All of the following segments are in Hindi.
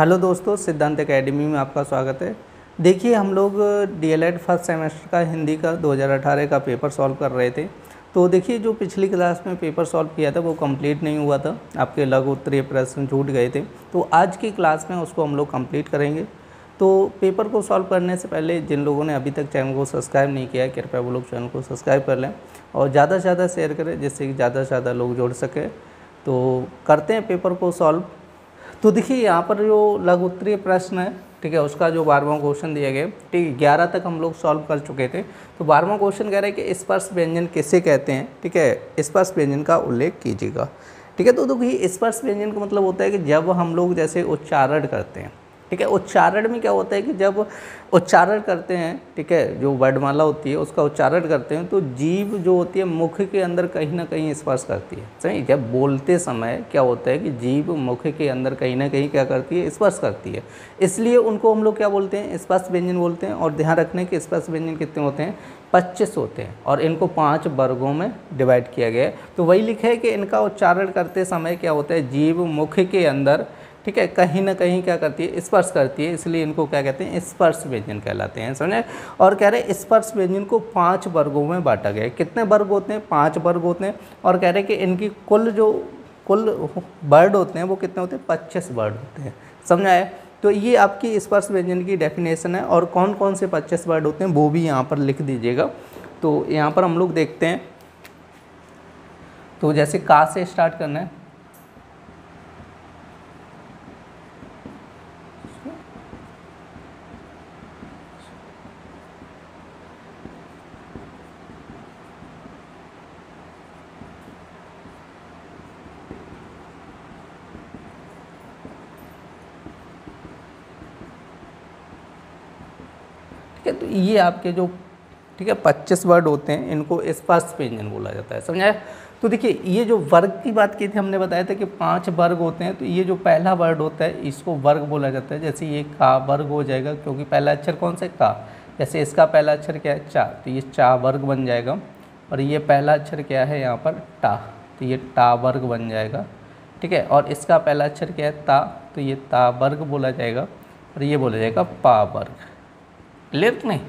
हेलो दोस्तों, सिद्धांत एकेडमी में आपका स्वागत है। देखिए, हम लोग डीएलएड फर्स्ट सेमेस्टर का हिंदी का 2018 का पेपर सॉल्व कर रहे थे। तो देखिए, जो पिछली क्लास में पेपर सॉल्व किया था वो कंप्लीट नहीं हुआ था, आपके लघु उत्तरीय प्रश्न छूट गए थे। तो आज की क्लास में उसको हम लोग कंप्लीट करेंगे। तो पेपर को सॉल्व करने से पहले जिन लोगों ने अभी तक चैनल को सब्सक्राइब नहीं किया है, कृपया वो लोग चैनल को सब्सक्राइब कर लें और ज़्यादा से ज़्यादा शेयर करें, जिससे कि ज़्यादा से ज़्यादा लोग जुड़ सकें। तो करते हैं पेपर को सॉल्व। तो देखिए, यहाँ पर जो लघु उत्तरीय प्रश्न है, ठीक है, उसका जो 12वां क्वेश्चन दिया गया, ठीक है, 11 तक हम लोग सॉल्व कर चुके थे। तो 12वां क्वेश्चन कह रहा है कि स्पर्श व्यंजन किसे कहते हैं, ठीक है, स्पर्श व्यंजन का उल्लेख कीजिएगा। ठीक है, तो देखिए, स्पर्श व्यंजन का मतलब होता है कि जब हम लोग जैसे उच्चारण करते हैं, ठीक है, उच्चारण में क्या होता है कि जब उच्चारण करते हैं, ठीक है, जो वर्णमाला होती है उसका उच्चारण करते हैं, तो जीभ जो होती है मुख के अंदर कहीं ना कहीं स्पर्श करती है। सही, जब बोलते समय क्या होता है कि जीभ मुख के अंदर कहीं ना कहीं क्या करती है, स्पर्श करती है। इसलिए उनको हम लोग क्या बोलते हैं, स्पर्श व्यंजन बोलते हैं। और ध्यान रखने के स्पर्श व्यंजन कितने होते हैं, 25 होते हैं और इनको 5 वर्गों में डिवाइड किया गया है। तो वही लिखा है कि इनका उच्चारण करते समय क्या होता है, जीभ मुख के अंदर, ठीक है, कहीं ना कहीं क्या करती है, स्पर्श करती है, इसलिए इनको क्या कहते हैं, स्पर्श व्यंजन कहलाते हैं। समझे। और कह रहे हैं स्पर्श व्यंजन को 5 वर्गों में बांटा गया है। कितने वर्ग होते हैं, 5 वर्ग होते हैं। और कह रहे हैं कि इनकी कुल वर्ड होते हैं वो कितने होते हैं, 25 वर्ड होते हैं। समझ आया। तो ये आपकी स्पर्श व्यंजन की डेफिनेशन है। और कौन कौन से 25 वर्ड होते हैं वो भी यहाँ पर लिख दीजिएगा। तो यहाँ पर हम लोग देखते हैं, तो जैसे का से स्टार्ट करना है, ठीक है। तो ये आपके जो, ठीक है, 25 वर्ड होते हैं, इनको स्पर्श व्यंजन बोला जाता है। समझाया। तो देखिए, ये जो वर्ग की बात की थी, हमने बताया था कि 5 वर्ग होते हैं। तो ये जो पहला वर्ड होता है इसको वर्ग बोला जाता है। जैसे ये का वर्ग हो जाएगा, क्योंकि पहला अक्षर कौन सा है, का। जैसे इसका पहला अक्षर क्या है, चा, तो ये चा वर्ग बन जाएगा। और ये पहला अक्षर क्या है यहाँ पर, टा, तो ये टा वर्ग बन जाएगा। ठीक है। और इसका पहला अक्षर क्या है, ता, तो ये ता वर्ग बोला जाएगा। और ये बोला जाएगा पा वर्ग। क्लियर नहीं।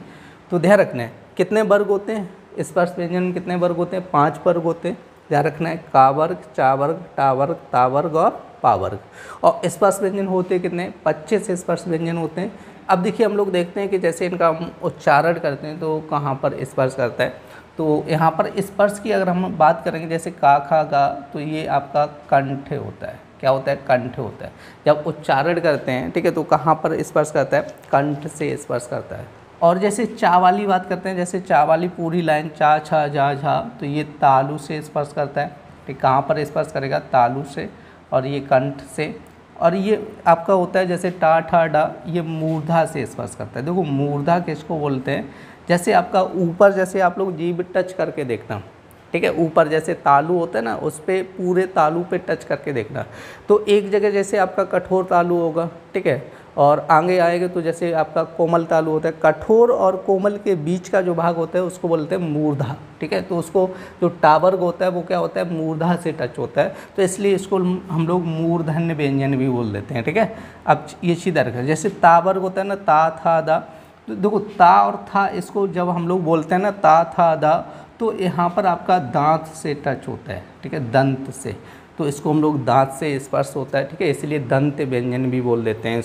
तो ध्यान रखना है कितने वर्ग होते हैं, स्पर्श व्यंजन में कितने वर्ग होते हैं, 5 वर्ग होते हैं। ध्यान रखना है, का वर्ग, चा वर्ग, टा वर्ग, ता वर्ग और पा वर्ग। और स्पर्श व्यंजन होते हैं कितने, 25 स्पर्श व्यंजन होते हैं। अब देखिए, हम लोग देखते हैं कि जैसे इनका हम उच्चारण करते हैं तो कहाँ पर स्पर्श करता है। तो यहाँ पर स्पर्श की अगर हम बात करेंगे, जैसे का, खा, गा, तो ये आपका कंठ होता है। क्या होता है, कंठ होता है। जब उच्चारण करते हैं, ठीक है, तो कहाँ पर स्पर्श करता है, कंठ से स्पर्श करता है। और जैसे चा वाली बात करते हैं, जैसे चा वाली पूरी लाइन, चा, छा, जा, झा, तो ये तालु से स्पर्श करता है। ठीक, कहाँ पर स्पर्श करेगा, तालु से। और ये कंठ से। और ये आपका होता है जैसे टा, ठा, डा, ये मूर्धा से स्पर्श करता है। देखो, मूर्धा किसको बोलते हैं, जैसे आपका ऊपर, जैसे आप लोग जीभ टच करके देखना, ठीक है, ऊपर जैसे तालु होता है ना, उस पर पूरे तालु पे टच करके देखना। तो एक जगह जैसे आपका कठोर तालु होगा, ठीक है, और आगे आएगा तो जैसे आपका कोमल तालु होता है। कठोर और कोमल के बीच का जो भाग होता है उसको बोलते हैं मूर्धा। ठीक है। तो उसको जो टावर्ग होता है वो क्या होता है, मूर्धा से टच होता है। तो इसलिए इसको हम लोग मूर्धन्य व्यंजन भी बोल देते हैं। ठीक है। अब ये सीधा रखें, जैसे तावर्ग होता है ना, ता, था, दा, तो देखो ता और था, इसको जब हम लोग बोलते हैं ना, ता, था, दा, तो यहाँ पर आपका दांत से टच होता है। ठीक है, दंत से। तो इसको हम लोग दांत से स्पर्श होता है। ठीक है, इसलिए दंत व्यंजन भी बोल देते हैं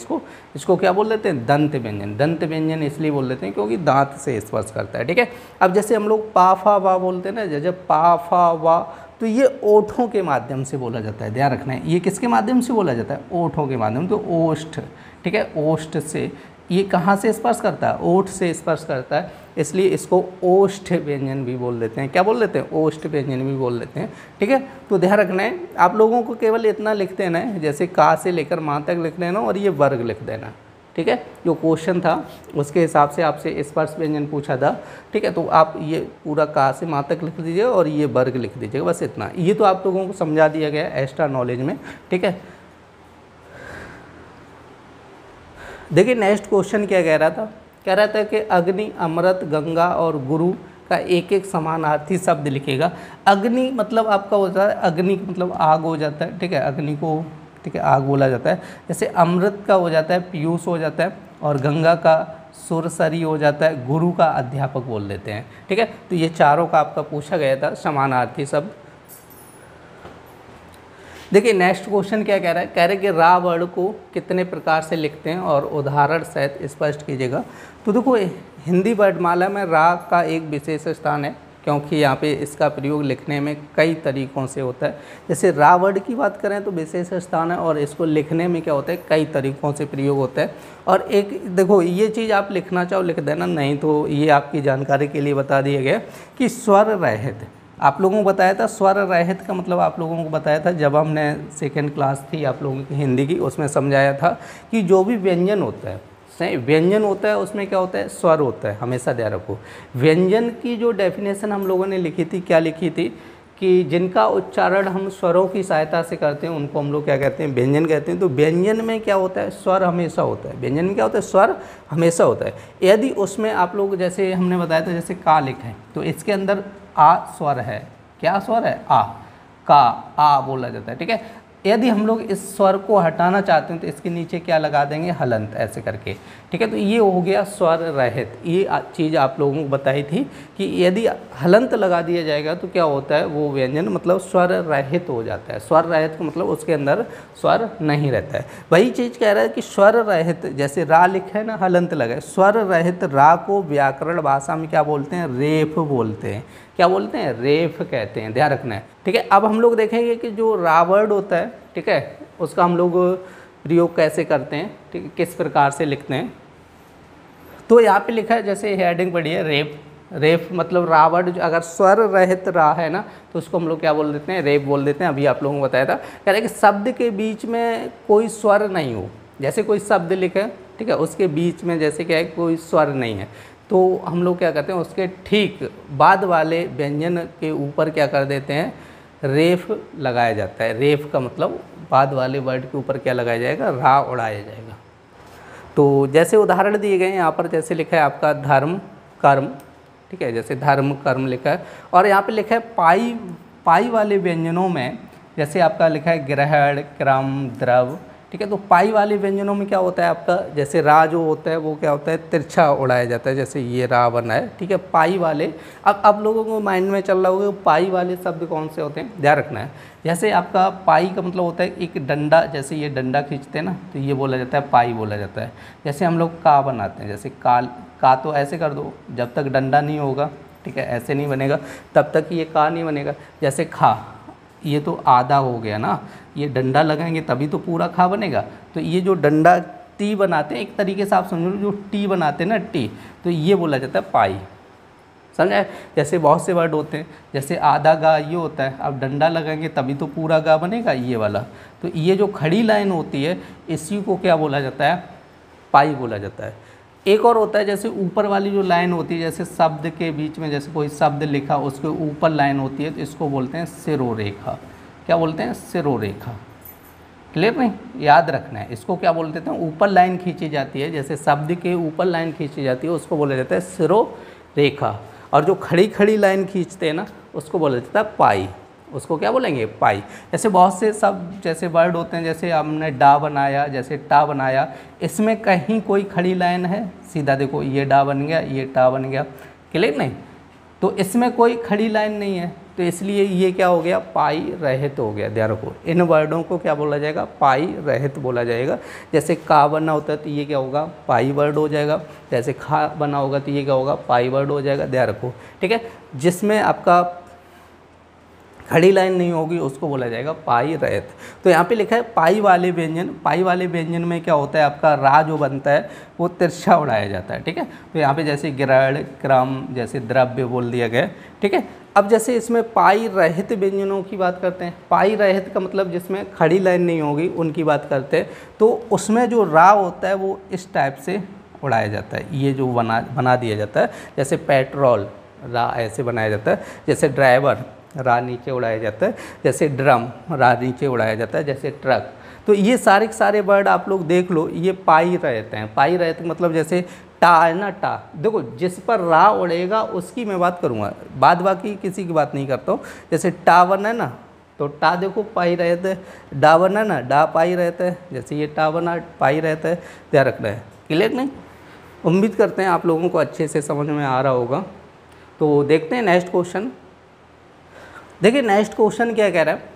इसको क्या बोल देते हैं, दंत व्यंजन। दंत व्यंजन इसलिए बोल देते हैं क्योंकि दांत से स्पर्श करता है। ठीक है। अब जैसे हम लोग पा, फा, वा बोलते हैं ना, जब पा, फा, वा, तो ये ओठों के माध्यम से बोला जाता है। ध्यान रखना है, ये किसके माध्यम से बोला जाता है, ओठों के माध्यम। तो ओष्ठ, ठीक है, ओष्ठ से ये कहाँ से स्पर्श करता है, ओठ से स्पर्श करता है, इसलिए इसको ओष्ठ व्यंजन भी बोल देते हैं। क्या बोल देते हैं, ओष्ठ व्यंजन भी बोल देते हैं। ठीक है। तो ध्यान रखना है, आप लोगों को केवल इतना लिख देना है, जैसे का से लेकर माँ तक लिख देना और ये वर्ग लिख देना। ठीक है, जो क्वेश्चन था उसके हिसाब से आपसे स्पर्श व्यंजन पूछा था। ठीक है, तो आप ये पूरा का से माँ तक लिख दीजिए और ये वर्ग लिख दीजिएगा, बस इतना। ये तो आप लोगों को समझा दिया गया एक्स्ट्रा नॉलेज में। ठीक है। देखिए, नेक्स्ट क्वेश्चन क्या कह रहा था, कह रहा था कि अग्नि, अमृत, गंगा और गुरु का एक एक समानार्थी शब्द लिखेगा। अग्नि मतलब आपका होता है, अग्नि मतलब आग हो जाता है। ठीक है, अग्नि को ठीक है, आग बोला जाता है। जैसे अमृत का हो जाता है पीयूष हो जाता है, और गंगा का सुरसरी हो जाता है, गुरु का अध्यापक बोल देते हैं। ठीक है, तो ये चारों का आपका पूछा गया था समानार्थी शब्द। देखिए नेक्स्ट क्वेश्चन क्या कह रहा है, कह रहे हैं कि रा वर्ड को कितने प्रकार से लिखते हैं और उदाहरण सहित स्पष्ट कीजिएगा। तो देखो हिंदी वर्णमाला में रा का एक विशेष स्थान है, क्योंकि यहाँ पे इसका प्रयोग लिखने में कई तरीक़ों से होता है। जैसे रा वर्ड की बात करें तो विशेष स्थान है, और इसको लिखने में क्या होता है, कई तरीक़ों से प्रयोग होता है। और एक देखो ये चीज़ आप लिखना चाहो लिख देना, नहीं तो ये आपकी जानकारी के लिए बता दिया गया कि स्वर रहित, आप लोगों को बताया था स्वर रहित का मतलब आप लोगों को बताया था जब हमने सेकेंड क्लास थी आप लोगों की हिंदी की, उसमें समझाया था कि जो भी व्यंजन होता है, सही व्यंजन होता है उसमें क्या होता है, स्वर होता है। हमेशा ध्यान रखो, व्यंजन की जो डेफिनेशन हम लोगों ने लिखी थी, क्या लिखी थी कि जिनका उच्चारण हम स्वरों की सहायता से करते हैं उनको हम लोग क्या कहते हैं, व्यंजन कहते हैं। तो व्यंजन में क्या होता है, स्वर हमेशा होता है। व्यंजन में क्या होता है, स्वर हमेशा होता है। यदि उसमें आप लोग जैसे हमने बताया था, जैसे का लिखा है तो इसके अंदर आ स्वर है, क्या स्वर है, आ, का आ बोला जाता है। ठीक है, यदि हम लोग इस स्वर को हटाना चाहते हैं तो इसके नीचे क्या लगा देंगे, हलंत, ऐसे करके। ठीक है, तो ये हो गया स्वर रहित। ये चीज़ आप लोगों को बताई थी कि यदि हलंत लगा दिया जाएगा तो क्या होता है, वो व्यंजन मतलब स्वर रहित हो जाता है। स्वर रहित का मतलब उसके अंदर स्वर नहीं रहता है। वही चीज़ कह रहा है कि स्वर रहित, जैसे रा लिखा है ना, हलंत लगा है, स्वर रहित रा को व्याकरण भाषा में क्या बोलते हैं, रेफ बोलते हैं। क्या बोलते हैं, रेफ कहते हैं, ध्यान रखना है। ठीक है, अब हम लोग देखेंगे कि जो रा वर्ड होता है, ठीक है, उसका हम लोग प्रयोग कैसे करते हैं, ठीक है, किस प्रकार से लिखते हैं। तो यहाँ पे लिखा है, जैसे हेडिंग पढ़ी है रेफ। रेफ मतलब रा वर्ड अगर स्वर रहित रा है ना तो उसको हम लोग क्या बोल देते हैं, रेफ बोल देते हैं। अभी आप लोगों को बताया था, कह रहे कि शब्द के बीच में कोई स्वर नहीं हो। जैसे कोई शब्द लिखे, ठीक है, उसके बीच में जैसे क्या है, कोई स्वर नहीं है, तो हम लोग क्या करते हैं, उसके ठीक बाद वाले व्यंजन के ऊपर क्या कर देते हैं, रेफ लगाया जाता है। रेफ का मतलब बाद वाले वर्ड के ऊपर क्या लगाया जाएगा, रा उड़ाया जाएगा। तो जैसे उदाहरण दिए गए हैं यहाँ पर, जैसे लिखा है आपका धर्म कर्म, ठीक है, जैसे धर्म कर्म लिखा है। और यहाँ पे लिखा है पाई, पाई वाले व्यंजनों में जैसे आपका लिखा है ग्रहण क्रम द्रव। ठीक है, तो पाई वाले व्यंजनों में क्या होता है आपका, जैसे रा जो होता है वो क्या होता है, तिरछा उड़ाया जाता है, जैसे ये रा बना है। ठीक है, पाई वाले, अब आप लोगों को माइंड में चल रहा होगा पाई वाले शब्द कौन से होते हैं, ध्यान रखना है। जैसे आपका पाई का मतलब होता है एक डंडा, जैसे ये डंडा खींचते हैं ना तो ये बोला जाता है पाई बोला जाता है। जैसे हम लोग का बनाते हैं, जैसे का तो ऐसे कर दो, जब तक डंडा नहीं होगा, ठीक है, ऐसे नहीं बनेगा, तब तक ये का नहीं बनेगा। जैसे खा, ये तो आधा हो गया ना, ये डंडा लगाएंगे तभी तो पूरा खा बनेगा। तो ये जो डंडा टी बनाते हैं, एक तरीके से आप समझो जो टी बनाते हैं ना, टी, तो ये बोला जाता है पाई, समझे। जैसे बहुत से वर्ड होते हैं, जैसे आधा गा ये होता है, अब डंडा लगाएंगे तभी तो पूरा गा बनेगा, ये वाला। तो ये जो खड़ी लाइन होती है इसी को क्या बोला जाता है, पाई बोला जाता है। एक और होता है, जैसे ऊपर वाली जो लाइन होती है, जैसे शब्द के बीच में जैसे कोई शब्द लिखा उसके ऊपर लाइन होती है, तो इसको बोलते हैं सिरोरेखा। क्या बोलते हैं, सिरोरेखा। क्लियर नहीं, याद रखना है, इसको क्या बोल देते हैं, ऊपर लाइन खींची जाती है, जैसे शब्द के ऊपर लाइन खींची जाती है उसको बोला जाता है सिरोरेखा। और जो खड़ी खड़ी लाइन खींचते हैं ना उसको बोला जाता है पाई, उसको क्या बोलेंगे, पाई। जैसे बहुत से सब जैसे वर्ड होते हैं, जैसे हमने डा बनाया, जैसे टा बनाया, इसमें कहीं कोई खड़ी लाइन है, सीधा देखो ये डा बन गया, ये टा बन गया, क्लियर नहीं, तो इसमें कोई खड़ी लाइन नहीं है, तो इसलिए ये क्या हो गया, पाई रहित हो गया। ध्यान रखो, इन वर्डों को क्या बोला जाएगा, पाई रहित बोला जाएगा। जैसे का बना होता है तो ये क्या होगा, पाई वर्ड हो जाएगा। जैसे खा बना होगा तो ये क्या होगा, पाई वर्ड हो जाएगा। ध्यान रखो, ठीक है, जिसमें आपका खड़ी लाइन नहीं होगी उसको बोला जाएगा पाई रहित। तो यहाँ पे लिखा है पाई वाले व्यंजन। पाई वाले व्यंजन में क्या होता है, आपका रा जो बनता है वो तिरछा उड़ाया जाता है। ठीक है, तो यहाँ पे जैसे ग्रहण क्रम जैसे द्रव्य बोल दिया गया। ठीक है, अब जैसे इसमें पाई रहित व्यंजनों की बात करते हैं, पाई रहित का मतलब जिसमें खड़ी लाइन नहीं होगी उनकी बात करते हैं, तो उसमें जो रा होता है वो इस टाइप से उड़ाया जाता है, ये जो बना दिया जाता है। जैसे पेट्रोल, रा ऐसे बनाया जाता है। जैसे ड्राइवर, रा नीचे उड़ाया जाता है। जैसे ड्रम, रा नीचे उड़ाया जाता है। जैसे ट्रक, तो ये सारे के सारे वर्ड आप लोग देख लो, ये पाई रहते हैं। पाई रहते मतलब जैसे टा है ना, टा देखो जिस पर रा उड़ेगा उसकी मैं बात करूँगा, बाद बाकी किसी की बात नहीं करता हूँ। जैसे टा बना है ना, तो टा देखो पाई रहता है, डा बना ना, डा पाई रहता है, जैसे ये टा बना पाई रहता है, ध्यान रखना है। क्लियर नहीं? उम्मीद करते हैं आप लोगों को अच्छे से समझ में आ रहा होगा। तो देखते हैं नेक्स्ट क्वेश्चन। देखिए नेक्स्ट क्वेश्चन क्या कह रहा है,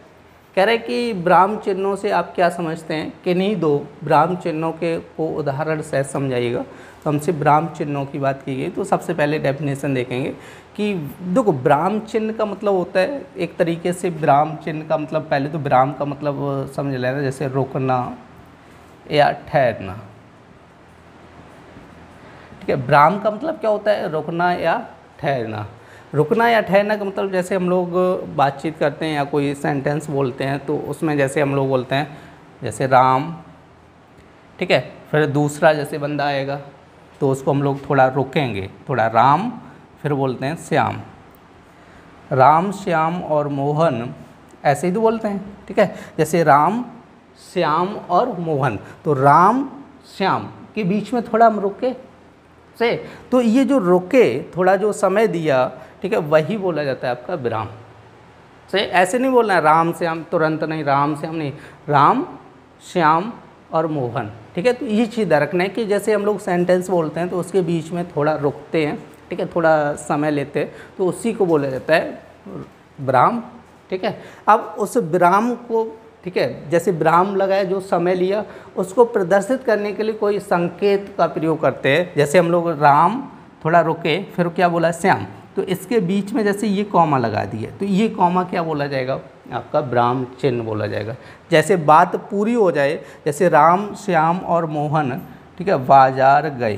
कह रहा है कि ब्राह्म चिन्हों से आप क्या समझते हैं, किन्हीं दो ब्राह्म चिन्हों के को उदाहरण से समझाइएगा। तो हमसे ब्राह्म चिन्हों की बात की गई, तो सबसे पहले डेफिनेशन देखेंगे कि देखो ब्राह्म चिन्ह का मतलब होता है एक तरीके से, ब्राह्म चिन्ह का मतलब पहले तो ब्राह्म का मतलब समझ लेना, जैसे रुकना या ठहरना। ठीक है, ब्राह्म का मतलब क्या होता है, रुकना या ठहरना। रुकना या ठहरना का मतलब जैसे हम लोग बातचीत करते हैं या कोई सेंटेंस बोलते हैं, तो उसमें जैसे हम लोग बोलते हैं जैसे राम, ठीक है, फिर दूसरा जैसे बंदा आएगा तो उसको हम लोग थोड़ा रुकेंगे, थोड़ा राम, फिर बोलते हैं श्याम। राम, श्याम और मोहन ऐसे ही तो बोलते हैं। ठीक है, जैसे राम, श्याम और मोहन, तो राम श्याम के बीच में थोड़ा हम रुके से, तो ये जो रुके थोड़ा जो समय दिया, ठीक है, वही बोला जाता है आपका विराम। सही, ऐसे नहीं बोलना है राम श्याम तुरंत नहीं, राम श्याम नहीं, राम श्याम और मोहन। ठीक है, तो ये चीज़ रखना है कि जैसे हम लोग सेंटेंस बोलते हैं तो उसके बीच में थोड़ा रुकते हैं, ठीक है, थोड़ा समय लेते हैं, तो उसी को बोला जाता है विराम। ठीक है, अब उस विराम को, ठीक है, जैसे विराम लगाए जो समय लिया, उसको प्रदर्शित करने के लिए कोई संकेत का प्रयोग करते हैं। जैसे हम लोग राम थोड़ा रुके, फिर क्या बोला श्याम, तो इसके बीच में जैसे ये कॉमा लगा दिया, तो ये कॉमा क्या बोला जाएगा, आपका विराम चिन्ह बोला जाएगा। जैसे बात पूरी हो जाए, जैसे राम श्याम और मोहन, ठीक है, बाजार गए,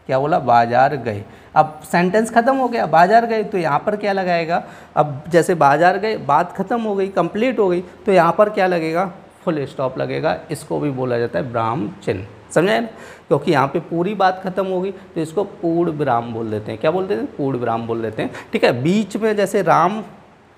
क्या बोला, बाजार गए। अब सेंटेंस खत्म हो गया, बाजार गए, तो यहाँ पर क्या लगाएगा, अब जैसे बाजार गए बात खत्म हो गई, कंप्लीट हो गई, तो यहाँ पर क्या लगेगा, फुल स्टॉप लगेगा। इसको भी बोला जाता है विराम चिन्ह, समझे ना, क्योंकि यहाँ पे पूरी बात खत्म होगी तो इसको पूर्ण विराम बोल देते हैं। क्या बोलते हैं, पूर्ण विराम बोल देते हैं। ठीक है, बीच में जैसे राम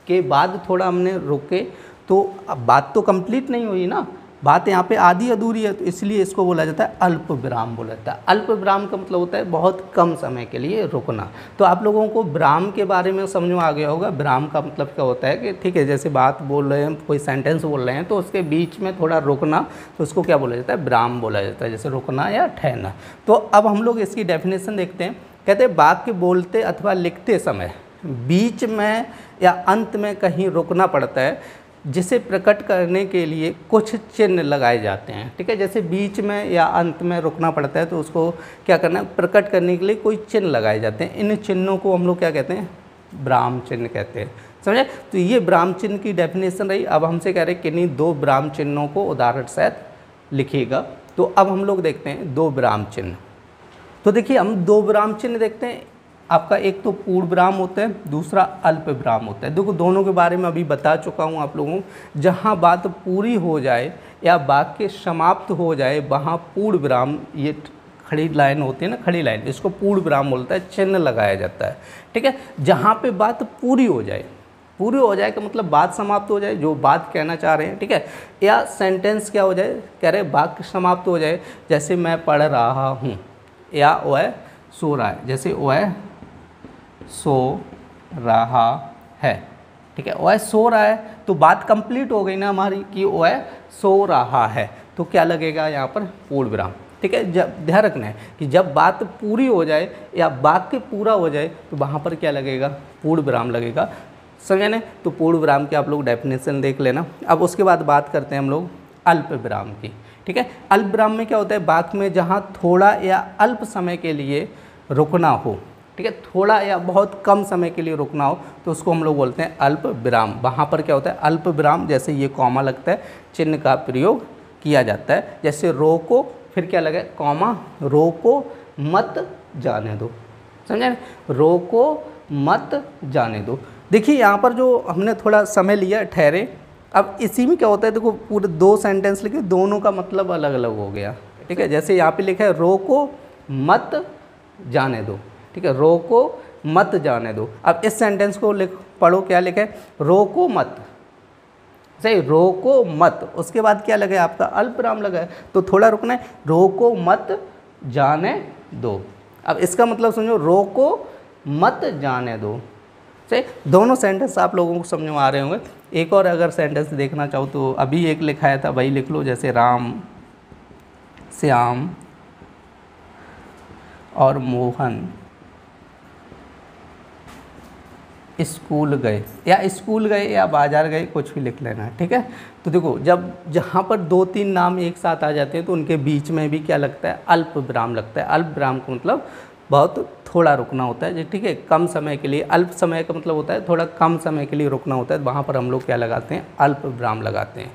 के बाद थोड़ा हमने रुके, तो अब बात तो कंप्लीट नहीं हुई ना, बात यहाँ पे आधी अधूरी है, तो इसलिए इसको बोला जाता है अल्प विराम बोला जाता है। अल्प विराम का मतलब होता है बहुत कम समय के लिए रुकना। तो आप लोगों को विराम के बारे में समझ में आ गया होगा। विराम का मतलब क्या होता है कि ठीक है, जैसे बात बोल रहे हैं, कोई सेंटेंस बोल रहे हैं, तो उसके बीच में थोड़ा रुकना, तो उसको क्या बोला जाता है, विराम बोला जाता है, जैसे रुकना या ठहरना। तो अब हम लोग इसकी डेफिनेशन देखते हैं। कहते हैं वाक्य बोलते अथवा लिखते समय बीच में या अंत में कहीं रुकना पड़ता है, जिसे प्रकट करने के लिए कुछ चिन्ह लगाए जाते हैं। ठीक है, जैसे बीच में या अंत में रुकना पड़ता है, तो उसको क्या करना है, प्रकट करने के लिए कोई चिन्ह लगाए जाते हैं। इन चिन्हों को हम लोग क्या कहते हैं, विराम चिन्ह कहते हैं, समझे। तो ये विराम चिन्ह की डेफिनेशन रही। अब हमसे कह रहे हैं किन्हीं दो विराम चिन्हों को उदाहरण सहित लिखिएगा। तो अब हम लोग देखते हैं दो विराम चिन्ह। तो देखिए हम दो विराम चिन्ह देखते हैं। आपका एक तो पूर्ण विराम होता है, दूसरा अल्प विराम होता है। देखो दोनों के बारे में अभी बता चुका हूँ आप लोगों को। जहाँ बात पूरी हो जाए या वाक्य समाप्त हो जाए, वहाँ पूर्ण विराम, ये खड़ी लाइन होती है ना, खड़ी लाइन, इसको पूर्ण विराम बोलता है, चिन्ह लगाया जाता है। ठीक है, जहाँ पे बात पूरी हो जाए, पूरी हो जाए का मतलब बात समाप्त हो जाए, जो बात कहना चाह रहे हैं, ठीक है, या सेंटेंस क्या हो जाए, कह रहे वाक्य समाप्त हो जाए। जैसे मैं पढ़ रहा हूँ, या वह सो रहा है, जैसे वह सो रहा है। ठीक है, वह सो रहा है, तो बात कंप्लीट हो गई ना हमारी कि वह सो रहा है, तो क्या लगेगा यहाँ पर, पूर्ण विराम। ठीक है, जब ध्यान रखना है कि जब बात पूरी हो जाए या वाक्य पूरा हो जाए, तो वहाँ पर क्या लगेगा, पूर्ण विराम लगेगा, समझे ना। तो पूर्ण विराम की आप लोग डेफिनेशन देख लेना। अब उसके बाद बात करते हैं हम लोग अल्प विराम की। ठीक है, अल्प विराम में क्या होता है, वाक्य में जहाँ थोड़ा या अल्प समय के लिए रुकना हो, ठीक है, थोड़ा या बहुत कम समय के लिए रुकना हो, तो उसको हम लोग बोलते हैं अल्प विराम। वहाँ पर क्या होता है, अल्प विराम, जैसे ये कॉमा लगता है, चिन्ह का प्रयोग किया जाता है। जैसे रोको, फिर क्या लगे, कॉमा, रोको मत जाने दो, समझे, रोको मत जाने दो। देखिए यहाँ पर जो हमने थोड़ा समय लिया, ठहरे। अब इसी में क्या होता है, देखो पूरे दो सेंटेंस लिखे, दोनों का मतलब अलग अलग हो गया। ठीक है, जैसे यहाँ पे लिखा है रोको मत जाने दो। ठीक है, रोको मत जाने दो। अब इस सेंटेंस को पढ़ो, क्या लिखा है, रोको मत, सही, रोको मत, उसके बाद क्या लगा है, आपका अल्प विराम लगा है, तो थोड़ा रुकना है, रोको मत जाने दो। अब इसका मतलब समझो, रोको मत जाने दो। सही, दोनों सेंटेंस आप लोगों को समझ में आ रहे होंगे। एक और अगर सेंटेंस देखना चाहो तो अभी एक लिखाया था वही लिख लो, जैसे राम, श्याम और मोहन स्कूल गए, या स्कूल गए या बाजार गए, कुछ भी लिख लेना, ठीक है। तो देखो जब जहाँ पर 2-3 नाम एक साथ आ जाते हैं तो उनके बीच में भी क्या लगता है, अल्प विराम लगता है। अल्प विराम का मतलब बहुत थोड़ा रुकना होता है, ठीक है, कम समय के लिए। अल्प समय का मतलब होता है थोड़ा कम समय के लिए रुकना होता है, वहाँ पर हम लोग क्या लगाते हैं, अल्प विराम लगाते हैं।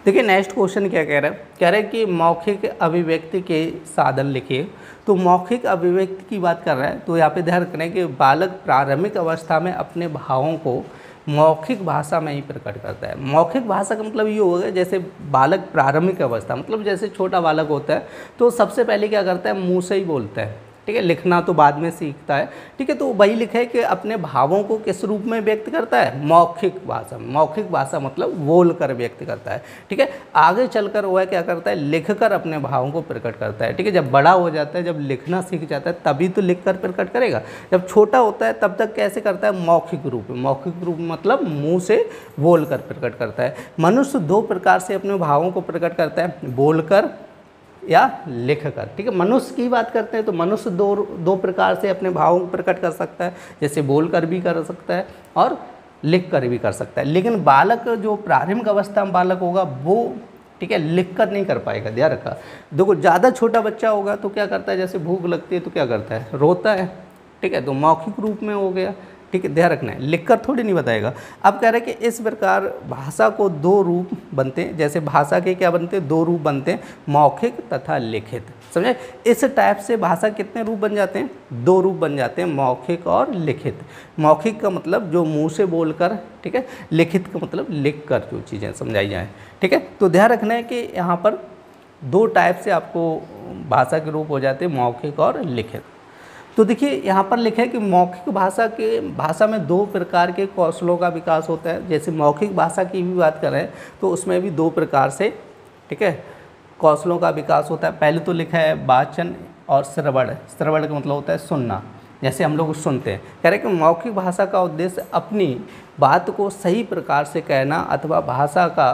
देखिए नेक्स्ट क्वेश्चन क्या कह रहा है, कह रहा है कि मौखिक अभिव्यक्ति के साधन लिखिए। तो मौखिक अभिव्यक्ति की बात कर रहा है, तो यहाँ पे ध्यान रखना कि बालक प्रारंभिक अवस्था में अपने भावों को मौखिक भाषा में ही प्रकट करता है। मौखिक भाषा का मतलब ये होगा, जैसे बालक प्रारंभिक अवस्था मतलब जैसे छोटा बालक होता है तो सबसे पहले क्या करता है, मुँह से ही बोलता है, ठीक है, लिखना तो बाद में सीखता है, ठीक है। तो वही लिखा है कि अपने भावों को किस रूप में व्यक्त करता है, मौखिक भाषा। मौखिक भाषा मतलब बोल कर व्यक्त करता है, ठीक है। आगे चलकर वह क्या करता है, लिख कर अपने भावों को प्रकट करता है, ठीक है। जब बड़ा हो जाता है, जब लिखना सीख जाता है तभी तो लिख कर प्रकट करेगा। जब छोटा होता है तब तक कैसे करता है, मौखिक रूप में। मौखिक रूप मतलब मुँह से बोल कर प्रकट करता है। मनुष्य 2 प्रकार से अपने भावों को प्रकट करता है, बोल कर या लिख कर, ठीक है। मनुष्य की बात करते हैं तो मनुष्य दो प्रकार से अपने भावों को प्रकट कर सकता है, जैसे बोल कर भी कर सकता है और लिख कर भी कर सकता है। लेकिन बालक जो प्रारंभिक अवस्था में बालक होगा वो, ठीक है, लिख कर नहीं कर पाएगा, ध्यान रखा। देखो ज़्यादा छोटा बच्चा होगा तो क्या करता है, जैसे भूख लगती है तो क्या करता है, रोता है, ठीक है, तो मौखिक रूप में हो गया, ठीक है, ध्यान रखना है, लिखकर थोड़ी नहीं बताएगा। अब कह रहे हैं कि इस प्रकार भाषा को 2 रूप बनते हैं, जैसे भाषा के क्या बनते हैं, 2 रूप बनते हैं, मौखिक तथा लिखित, समझे। इस टाइप से भाषा कितने रूप बन जाते हैं, 2 रूप बन जाते हैं, मौखिक और लिखित। मौखिक का मतलब जो मुंह से बोलकर, ठीक है, लिखित का मतलब लिख कर जो चीज़ें समझाई जाएँ, ठीक है। तो ध्यान रखना है कि यहाँ पर 2 टाइप से आपको भाषा के रूप हो जाते हैं, मौखिक और लिखित। तो देखिए यहाँ पर लिखा है कि मौखिक भाषा में 2 प्रकार के कौशलों का विकास होता है। जैसे मौखिक भाषा की भी बात करें तो उसमें भी 2 प्रकार से, ठीक है, कौशलों का विकास होता है। पहले तो लिखा है वाचन और श्रवण। श्रवण का मतलब होता है सुनना, जैसे हम लोग सुनते हैं। कह रहे हैं कि मौखिक भाषा का उद्देश्य अपनी बात को सही प्रकार से कहना अथवा भाषा का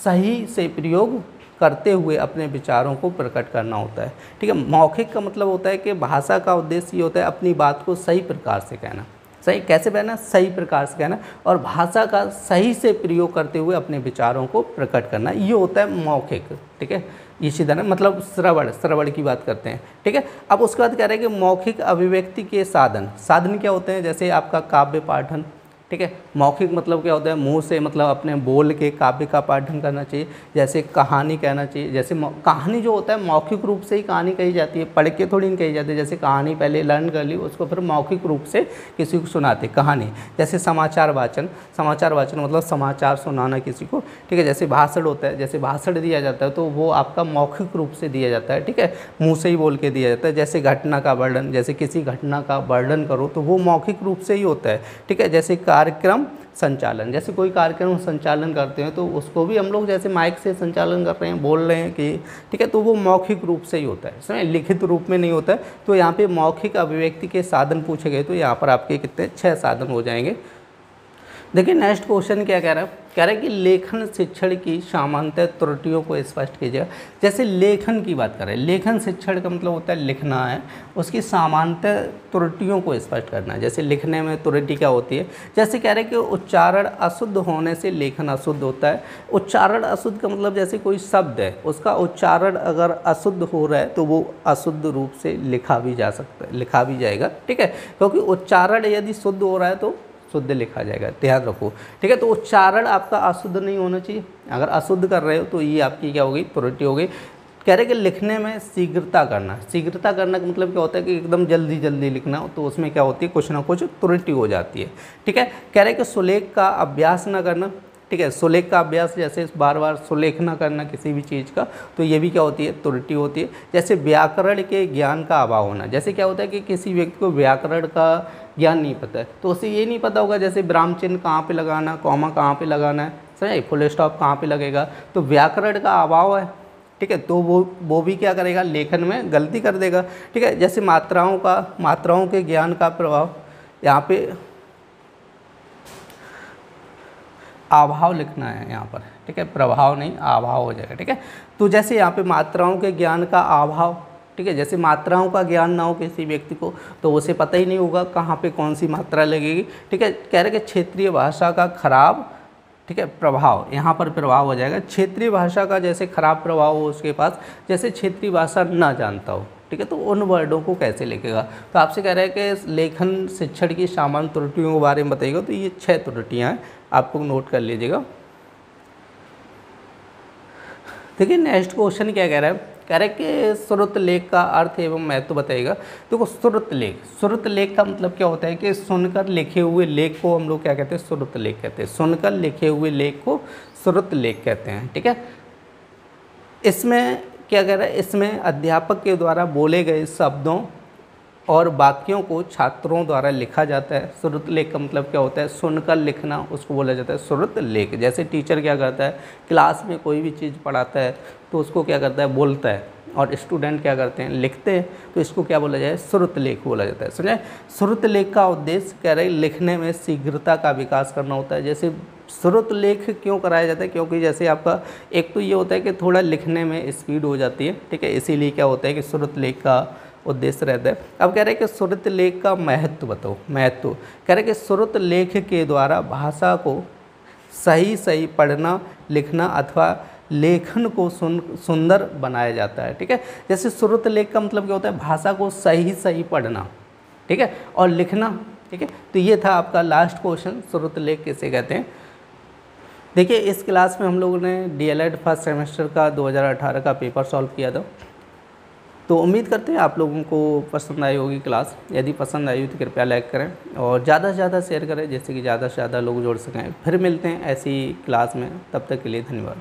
सही से प्रयोग करते हुए अपने विचारों को प्रकट करना होता है, ठीक है। मौखिक का मतलब होता है कि भाषा का उद्देश्य ये होता है अपनी बात को सही प्रकार से कहना। सही कैसे कहना, सही प्रकार से कहना, और भाषा का सही से प्रयोग करते हुए अपने विचारों को प्रकट करना, ये होता है मौखिक, ठीक है। इसी तरह मतलब श्रवण की बात करते हैं, ठीक है। अब उसके बाद कह रहे हैं कि मौखिक अभिव्यक्ति के साधन क्या होते हैं, जैसे आपका काव्य पाठन, ठीक है। मौखिक मतलब क्या होता है, मुंह से मतलब अपने बोल के काव्य का पाठन करना चाहिए, जैसे कहानी कहना चाहिए। जैसे कहानी जो होता है मौखिक रूप से ही कहानी कही जाती है, पढ़ के थोड़ी नहीं कही जाती है। जैसे कहानी पहले लर्न कर ली, उसको फिर मौखिक रूप से किसी को सुनाते कहानी। जैसे समाचार वाचन मतलब समाचार सुनाना किसी को, ठीक है। जैसे भाषण होता है, जैसे भाषण दिया जाता है तो वो आपका मौखिक रूप से दिया जाता है, ठीक है, मुँह से ही बोल के दिया जाता है। जैसे घटना का वर्णन, जैसे किसी घटना का वर्णन करो तो वो मौखिक रूप से ही होता है, ठीक है। जैसे कार्यक्रम संचालन, जैसे कोई कार्यक्रम संचालन करते हैं तो उसको भी हम लोग जैसे माइक से संचालन कर रहे हैं, बोल रहे हैं कि, ठीक है, तो वो मौखिक रूप से ही होता है, समझे, लिखित रूप में नहीं होता है। तो यहाँ पे मौखिक अभिव्यक्ति के साधन पूछे गए तो यहाँ पर आपके कितने 6 साधन हो जाएंगे। देखिए नेक्स्ट क्वेश्चन क्या कह रहा है, कह रहा है कि लेखन शिक्षण की सामान्य त्रुटियों को स्पष्ट कीजिएगा। जैसे लेखन की बात करें, लेखन शिक्षण का मतलब होता है लिखना है, उसकी सामान्य त्रुटियों को स्पष्ट करना है। जैसे लिखने में त्रुटि क्या होती है, जैसे कह रहे हैं कि उच्चारण अशुद्ध होने से लेखन अशुद्ध होता है। उच्चारण अशुद्ध का मतलब जैसे कोई शब्द है उसका उच्चारण अगर अशुद्ध हो रहा है तो वो अशुद्ध रूप से लिखा भी जा सकता है, लिखा भी जाएगा, ठीक है, क्योंकि उच्चारण यदि शुद्ध हो रहा है तो शुद्ध लिखा जाएगा, ध्यान रखो, ठीक है। तो उच्चारण आपका अशुद्ध नहीं होना चाहिए, अगर अशुद्ध कर रहे हो तो ये आपकी क्या होगी, त्रुटि हो गई। कह रहे कि लिखने में शीघ्रता करना का मतलब क्या होता है कि एकदम जल्दी जल्दी लिखना, तो उसमें क्या होती है, कुछ ना कुछ त्रुटि हो जाती है, ठीक है। कह रहे कि सुलेख का अभ्यास ना करना, ठीक है, सुलेख का अभ्यास जैसे बार बार सुलेख ना करना किसी भी चीज़ का, तो ये भी क्या होती है, त्रुटि होती है। जैसे व्याकरण के ज्ञान का अभाव होना, जैसे क्या होता है कि किसी व्यक्ति को व्याकरण का ज्ञान नहीं पता है तो उसे ये नहीं पता होगा जैसे विराम चिन्ह कहाँ पे लगाना, कॉमा कहाँ पे लगाना है, समझे, फुल स्टॉप कहाँ पे लगेगा, तो व्याकरण का अभाव है, ठीक है, तो वो भी क्या करेगा, लेखन में गलती कर देगा, ठीक है। जैसे मात्राओं के ज्ञान का प्रभाव, यहाँ पे अभाव लिखना है यहाँ पर, ठीक है, प्रभाव नहीं अभाव हो जाएगा, ठीक है। तो जैसे यहाँ पे मात्राओं के ज्ञान का अभाव, ठीक है, जैसे मात्राओं का ज्ञान ना हो किसी व्यक्ति को तो उसे पता ही नहीं होगा कहाँ पे कौन सी मात्रा लगेगी, ठीक है। कह रहे कि क्षेत्रीय भाषा का खराब, ठीक है, प्रभाव, यहाँ पर प्रभाव हो जाएगा क्षेत्रीय भाषा का, जैसे खराब प्रभाव हो उसके पास, जैसे क्षेत्रीय भाषा ना जानता हो, ठीक है, तो उन वर्डों को कैसे लिखेगा। तो आपसे कह रहा है कि लेखन शिक्षण की सामान्य त्रुटियों के बारे में बताइएगा। तो ये 6 त्रुटियाँ हैं, आपको नोट कर लीजिएगा। देखिए नेक्स्ट क्वेश्चन क्या कह रहा है, कह रहा है कि श्रुत लेख का अर्थ एवं महत्व बताइएगा। देखो श्रुत लेख का मतलब क्या होता है कि सुनकर लिखे हुए लेख को हम लोग क्या कहते हैं, श्रुत लेख कहते हैं। सुनकर लिखे हुए लेख को श्रुत लेख कहते हैं, ठीक है। इसमें क्या कह रहा है, इसमें अध्यापक के द्वारा बोले गए शब्दों और वाक्यों को छात्रों द्वारा लिखा जाता है। श्रुत लेख का मतलब क्या होता है, सुनकर लिखना, उसको बोला जाता है श्रुत लेख। जैसे टीचर क्या करता है, क्लास में कोई भी चीज़ पढ़ाता है तो उसको क्या करता है, बोलता है, और स्टूडेंट क्या करते हैं, लिखते हैं, तो इसको क्या बोला जाए, श्रुत लेख बोला जाता है। समझे। श्रुत लेख का उद्देश्य कह रहे लिखने में शीघ्रता का विकास करना होता है। जैसे श्रुत लेख क्यों कराया जाता है, क्योंकि जैसे आपका एक तो ये होता है कि थोड़ा लिखने में स्पीड हो जाती है, ठीक है, इसीलिए क्या होता है कि श्रुत लेख का उद्देश्य रहता है। अब कह रहे हैं कि श्रुत लेख का महत्व बताओ। महत्व कह रहे हैं कि श्रुत लेख के द्वारा भाषा को सही पढ़ना, लिखना अथवा लेखन को सुंदर बनाया जाता है, ठीक है। जैसे श्रुत लेख का मतलब क्या होता है, भाषा को सही पढ़ना, ठीक है, और लिखना, ठीक है। तो ये था आपका लास्ट क्वेश्चन, श्रुत लेख किसे कहते हैं। देखिए इस क्लास में हम लोगों ने DLED फर्स्ट सेमेस्टर का 2018 का पेपर सॉल्व किया था। तो उम्मीद करते हैं आप लोगों को पसंद आई होगी क्लास। यदि पसंद आई हो तो कृपया लाइक करें और ज़्यादा से ज़्यादा शेयर करें, जिससे कि ज़्यादा से ज़्यादा लोग जुड़ सकें। फिर मिलते हैं ऐसी क्लास में, तब तक के लिए धन्यवाद।